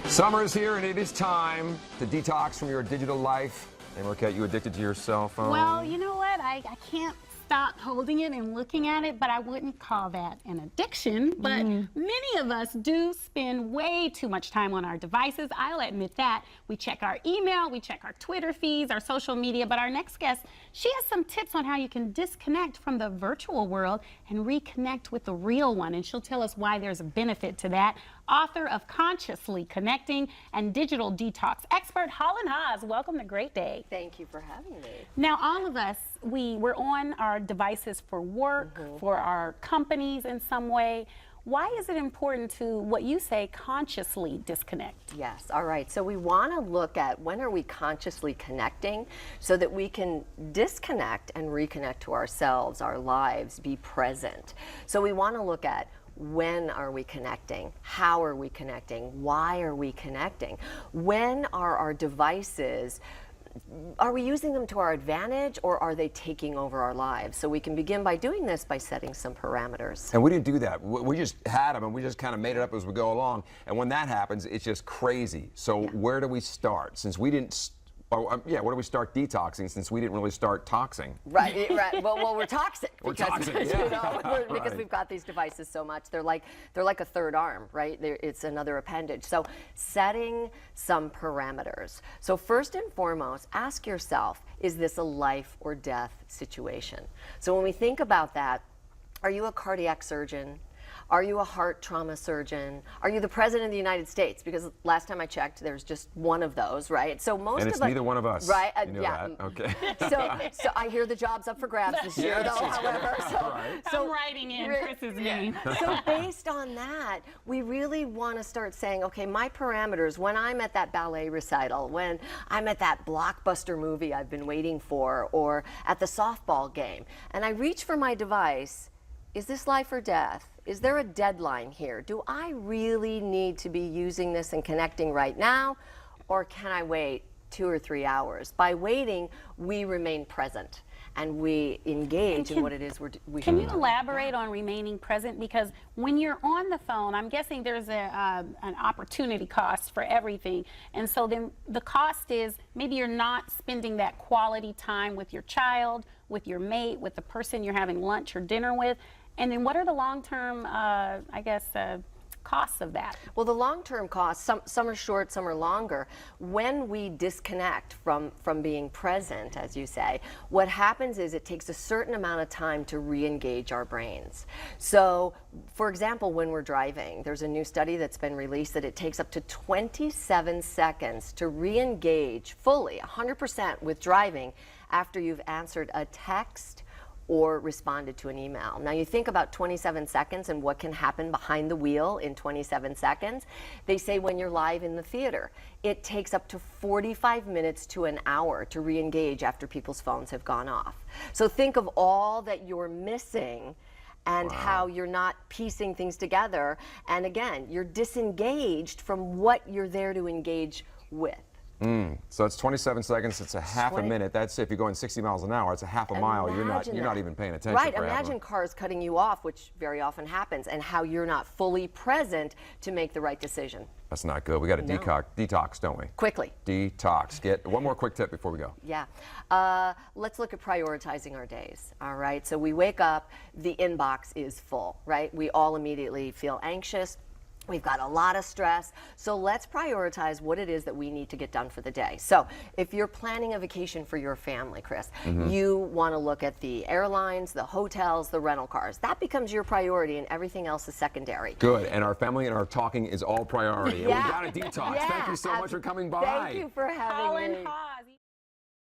Summer is here, and it is time to detox from your digital life. Hey, Marquette, you addicted to your cell phone? Well, you know what? I can't stop holding it and looking at it, but I wouldn't call that an addiction. But many of us do spend way too much time on our devices. I'll admit that. We check our email, we check our Twitter feeds, our social media, but our next guest, she has some tips on how you can disconnect from the virtual world and reconnect with the real one, and she'll tell us why there's a benefit to that. Author of Consciously Connecting and digital detox expert, Holland Haas. Welcome to Great Day. Thank you for having me. Now, all of us, we're on our devices for work, for our companies in some way. Why is it important to, what you say, consciously disconnect? Yes, all right. So we want to look at when are we consciously connecting so that we can disconnect and reconnect to ourselves, our lives, be present. So we want to look at when are we connecting? How are we connecting? Why are we connecting? When are our devices, are we using them to our advantage, or are they taking over our lives? So we can begin by doing this by setting some parameters. And we didn't do that. We just had them, and we just kind of made it up as we go along. And when that happens, it's just crazy. So where do we start? Since we didn't, where do we start detoxing since we didn't really start toxing? Right, right. Well, we're toxic. We're because, toxic, yeah. Because we've got these devices so much. They're like a third arm, right? It's another appendage. So setting some parameters. So first and foremost, ask yourself, is this a life or death situation? So when we think about that, are you a cardiac surgeon? Are you a heart trauma surgeon? Are you the President of the United States? Because last time I checked, there's just one of those, right? So most and it's of us, neither one of us. right? You know yeah. that. Okay. So I hear the job's up for grabs this year, though. However, I'm writing in Chris's name. So based on that, we really want to start saying, okay, my parameters when I'm at that ballet recital, when I'm at that blockbuster movie I've been waiting for, or at the softball game, and I reach for my device. Is this life or death? Is there a deadline here? Do I really need to be using this and connecting right now, or can I wait 2 or 3 hours? By waiting, we remain present and we engage in what it is we Can you elaborate on remaining present? Because when you're on the phone, I'm guessing there's an opportunity cost for everything. And so then the cost is maybe you're not spending that quality time with your child, with your mate, with the person you're having lunch or dinner with. And then what are the long-term, costs of that? Well, the long-term costs, some are short, some are longer. When we disconnect from being present, as you say, what happens is it takes a certain amount of time to re-engage our brains. So, for example, when we're driving, there's a new study that's been released that it takes up to 27 seconds to re-engage fully, 100% with driving after you've answered a text or responded to an email. Now you think about 27 seconds and what can happen behind the wheel in 27 seconds. They say when you're live in the theater, it takes up to 45 minutes to an hour to re-engage after people's phones have gone off. So think of all that you're missing and how you're not piecing things together. And again, you're disengaged from what you're there to engage with. So it's 27 seconds, it's a half a minute. That's if you're going 60 miles an hour, it's a half a mile. You're not even paying attention. Right, imagine cars cutting you off, which very often happens, and how you're not fully present to make the right decision. That's not good. We got to detox, don't we? Quickly. Detox. Get one more quick tip before we go. Yeah. Let's look at prioritizing our days. All right. So we wake up, the inbox is full, right? We all immediately feel anxious. We've got a lot of stress, so let's prioritize what it is that we need to get done for the day. So if you're planning a vacation for your family, Chris, you want to look at the airlines, the hotels, the rental cars. That becomes your priority and everything else is secondary. Good, and our family and our talking is all priority. Yeah. And we got to detox. Yeah. Thank you so much for coming by. Thank you for having me. Holland Haas.